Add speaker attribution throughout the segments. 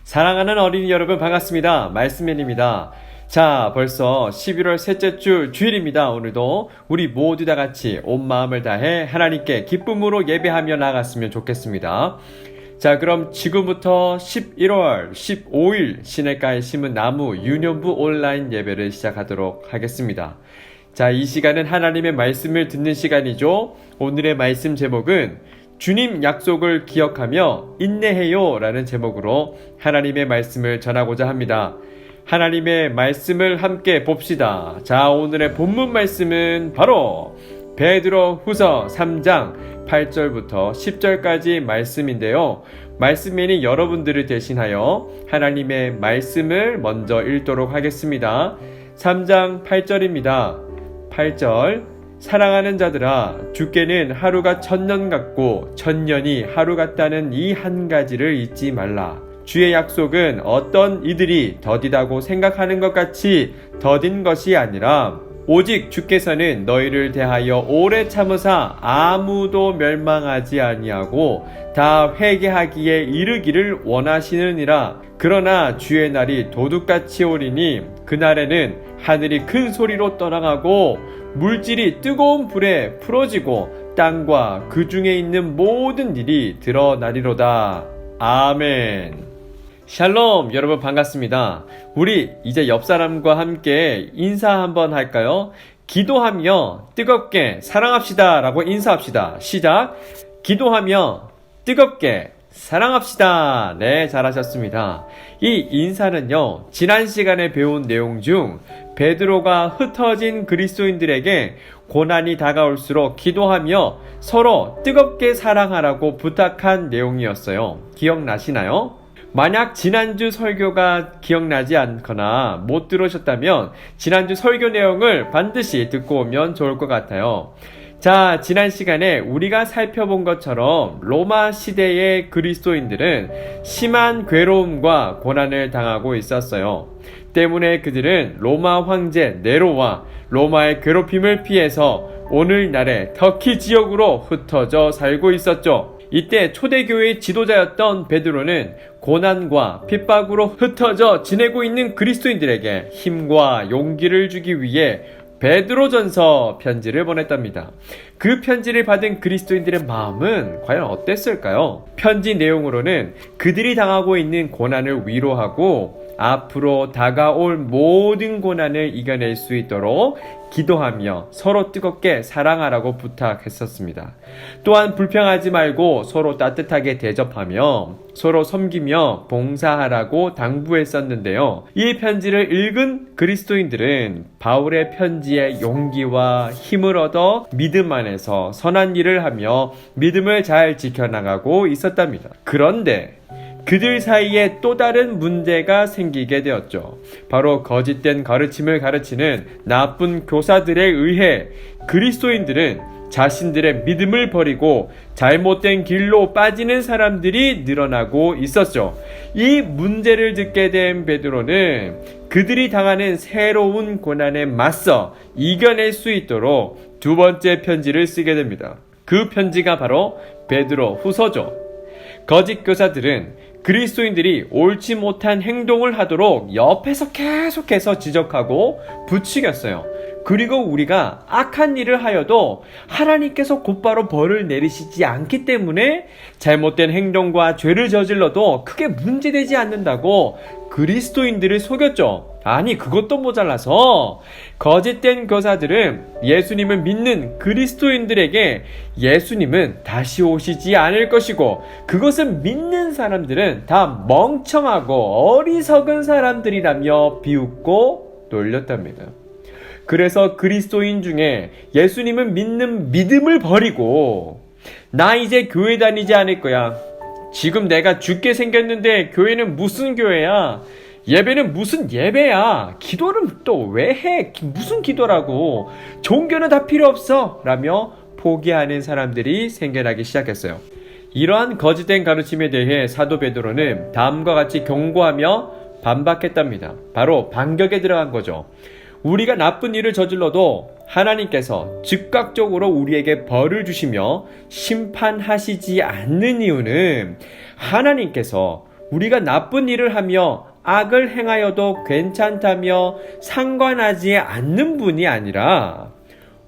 Speaker 1: 사랑하는 어린이 여러분 반갑습니다. 말씀맨입니다. 자, 벌써 11월 셋째 주 주일입니다. 오늘도 우리 모두 다 같이 온 마음을 다해 하나님께 기쁨으로 예배하며 나아갔으면 좋겠습니다. 자, 그럼 지금부터 11월 15일 시냇가에 심은 나무 유년부 온라인 예배를 시작하도록 하겠습니다. 자, 이 시간은 하나님의 말씀을 듣는 시간이죠. 오늘의 말씀 제목은 주님 약속을 기억하며 인내해요 라는 제목으로 하나님의 말씀을 전하고자 합니다. 하나님의 말씀을 함께 봅시다. 자, 오늘의 본문 말씀은 바로 베드로 후서 3장 8절부터 10절까지 말씀인데요. 말씀맨이 여러분들을 대신하여 하나님의 말씀을 먼저 읽도록 하겠습니다. 3장 8절입니다. 8절 사랑하는 자들아, 주께는 하루가 천년 같고 천년이 하루 같다는 이 한 가지를 잊지 말라. 주의 약속은 어떤 이들이 더디다고 생각하는 것 같이 더딘 것이 아니라 오직 주께서는 너희를 대하여 오래 참으사 아무도 멸망하지 아니하고 다 회개하기에 이르기를 원하시느니라. 그러나 주의 날이 도둑같이 오리니 그날에는 하늘이 큰 소리로 떠나가고 물질이 뜨거운 불에 풀어지고 땅과 그 중에 있는 모든 일이 드러나리로다. 아멘. 샬롬, 여러분 반갑습니다. 우리 이제 옆 사람과 함께 인사 한번 할까요? 기도하며 뜨겁게 사랑합시다 라고 인사합시다. 시작. 기도하며 뜨겁게 사랑합시다. 네, 잘하셨습니다. 이 인사는요, 지난 시간에 배운 내용 중 베드로가 흩어진 그리스도인들에게 고난이 다가올수록 기도하며 서로 뜨겁게 사랑하라고 부탁한 내용이었어요. 기억나시나요? 만약 지난주 설교가 기억나지 않거나 못 들으셨다면 지난주 설교 내용을 반드시 듣고 오면 좋을 것 같아요. 자, 지난 시간에 우리가 살펴본 것처럼 로마 시대의 그리스도인들은 심한 괴로움과 고난을 당하고 있었어요. 때문에 그들은 로마 황제 네로와 로마의 괴롭힘을 피해서 오늘날의 터키 지역으로 흩어져 살고 있었죠. 이때 초대교회의 지도자였던 베드로는 고난과 핍박으로 흩어져 지내고 있는 그리스도인들에게 힘과 용기를 주기 위해 베드로전서 편지를 보냈답니다. 그 편지를 받은 그리스도인들의 마음은 과연 어땠을까요? 편지 내용으로는 그들이 당하고 있는 고난을 위로하고 앞으로 다가올 모든 고난을 이겨낼 수 있도록 기도하며 서로 뜨겁게 사랑하라고 부탁했었습니다. 또한 불평하지 말고 서로 따뜻하게 대접하며 서로 섬기며 봉사하라고 당부했었는데요. 이 편지를 읽은 그리스도인들은 바울의 편지에 용기와 힘을 얻어 믿음 안에서 선한 일을 하며 믿음을 잘 지켜나가고 있었답니다. 그런데 그들 사이에 또 다른 문제가 생기게 되었죠. 바로 거짓된 가르침을 가르치는 나쁜 교사들에 의해 그리스도인들은 자신들의 믿음을 버리고 잘못된 길로 빠지는 사람들이 늘어나고 있었죠. 이 문제를 듣게 된 베드로는 그들이 당하는 새로운 고난에 맞서 이겨낼 수 있도록 두 번째 편지를 쓰게 됩니다. 그 편지가 바로 베드로 후서죠. 거짓 교사들은 그리스도인들이 옳지 못한 행동을 하도록 옆에서 계속해서 지적하고 부추겼어요. 그리고 우리가 악한 일을 하여도 하나님께서 곧바로 벌을 내리시지 않기 때문에 잘못된 행동과 죄를 저질러도 크게 문제되지 않는다고 그리스도인들을 속였죠. 아니, 그것도 모자라서 거짓된 교사들은 예수님을 믿는 그리스도인들에게 예수님은 다시 오시지 않을 것이고 그것을 믿는 사람들은 다 멍청하고 어리석은 사람들이라며 비웃고 놀렸답니다. 그래서 그리스도인 중에 예수님을 믿는 믿음을 버리고 나 이제 교회 다니지 않을 거야. 지금 내가 죽게 생겼는데 교회는 무슨 교회야? 예배는 무슨 예배야? 기도는 또 왜 해? 무슨 기도라고? 종교는 다 필요 없어! 라며 포기하는 사람들이 생겨나기 시작했어요. 이러한 거짓된 가르침에 대해 사도 베드로는 다음과 같이 경고하며 반박했답니다. 바로 반격에 들어간 거죠. 우리가 나쁜 일을 저질러도 하나님께서 즉각적으로 우리에게 벌을 주시며 심판하시지 않는 이유는 하나님께서 우리가 나쁜 일을 하며 악을 행하여도 괜찮다며 상관하지 않는 분이 아니라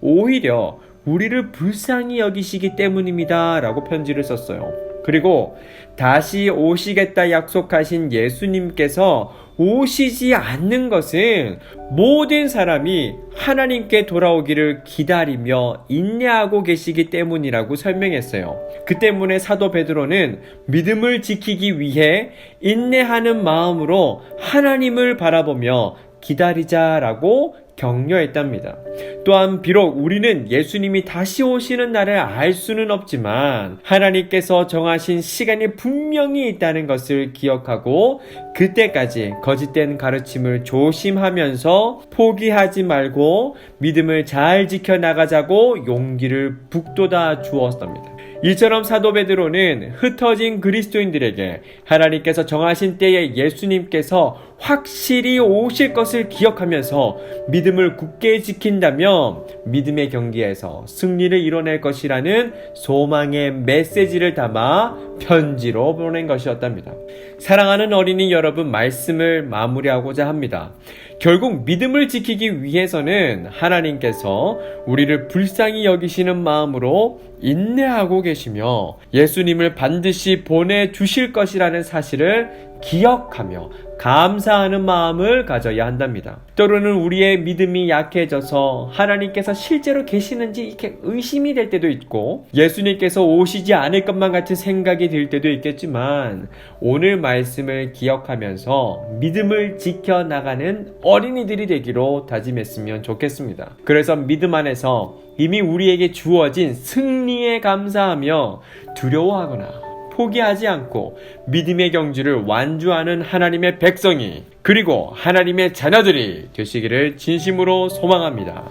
Speaker 1: 오히려 우리를 불쌍히 여기시기 때문입니다. 라고 편지를 썼어요. 그리고 다시 오시겠다 약속하신 예수님께서 오시지 않는 것은 모든 사람이 하나님께 돌아오기를 기다리며 인내하고 계시기 때문이라고 설명했어요. 그 때문에 사도 베드로는 믿음을 지키기 위해 인내하는 마음으로 하나님을 바라보며 기다리자라고 격려했답니다. 또한 비록 우리는 예수님이 다시 오시는 날을 알 수는 없지만 하나님께서 정하신 시간이 분명히 있다는 것을 기억하고 그때까지 거짓된 가르침을 조심하면서 포기하지 말고 믿음을 잘 지켜나가자고 용기를 북돋아 주었답니다. 이처럼 사도 베드로는 흩어진 그리스도인들에게 하나님께서 정하신 때에 예수님께서 확실히 오실 것을 기억하면서 믿음을 굳게 지킨다면 믿음의 경기에서 승리를 이뤄낼 것이라는 소망의 메시지를 담아 편지로 보낸 것이었답니다. 사랑하는 어린이 여러분, 말씀을 마무리하고자 합니다. 결국 믿음을 지키기 위해서는 하나님께서 우리를 불쌍히 여기시는 마음으로 인내하고 계시며 예수님을 반드시 보내주실 것이라는 사실을 기억하며 감사하는 마음을 가져야 한답니다. 때로는 우리의 믿음이 약해져서 하나님께서 실제로 계시는지 이렇게 의심이 될 때도 있고 예수님께서 오시지 않을 것만 같은 생각이 들 때도 있겠지만 오늘 말씀을 기억하면서 믿음을 지켜나가는 어린이들이 되기로 다짐했으면 좋겠습니다. 그래서 믿음 안에서 이미 우리에게 주어진 승리에 감사하며 두려워하거나 포기하지 않고 믿음의 경주를 완주하는 하나님의 백성이 그리고 하나님의 자녀들이 되시기를 진심으로 소망합니다.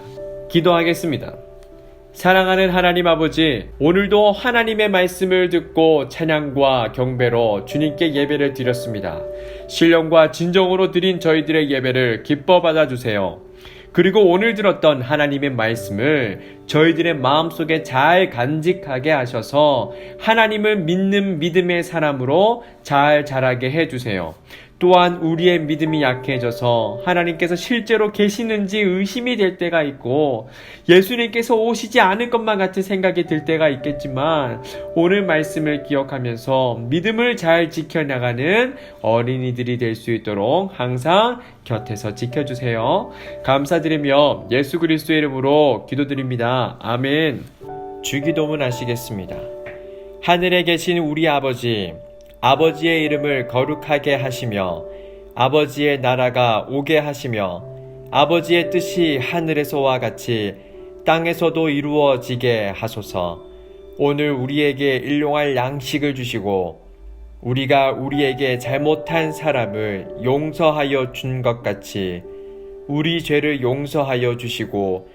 Speaker 1: 기도하겠습니다. 사랑하는 하나님 아버지, 오늘도 하나님의 말씀을 듣고 찬양과 경배로 주님께 예배를 드렸습니다. 신령과 진정으로 드린 저희들의 예배를 기뻐 받아주세요. 그리고 오늘 들었던 하나님의 말씀을 저희들의 마음속에 잘 간직하게 하셔서 하나님을 믿는 믿음의 사람으로 잘 자라게 해주세요. 또한 우리의 믿음이 약해져서 하나님께서 실제로 계시는지 의심이 될 때가 있고 예수님께서 오시지 않을 것만 같은 생각이 들 때가 있겠지만 오늘 말씀을 기억하면서 믿음을 잘 지켜나가는 어린이들이 될 수 있도록 항상 곁에서 지켜주세요. 감사드리며 예수 그리스도의 이름으로 기도드립니다. 아멘. 주기도문 하시겠습니다. 하늘에 계신 우리 아버지, 아버지의 이름을 거룩하게 하시며 아버지의 나라가 오게 하시며 아버지의 뜻이 하늘에서와 같이 땅에서도 이루어지게 하소서. 오늘 우리에게 일용할 양식을 주시고 우리가 우리에게 잘못한 사람을 용서하여 준 것 같이 우리 죄를 용서하여 주시고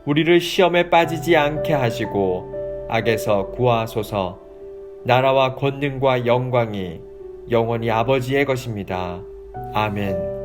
Speaker 1: 우리를 시험에 빠지지 않게 하시고 악에서 구하소서. 나라와 권능과 영광이 영원히 아버지의 것입니다. 아멘.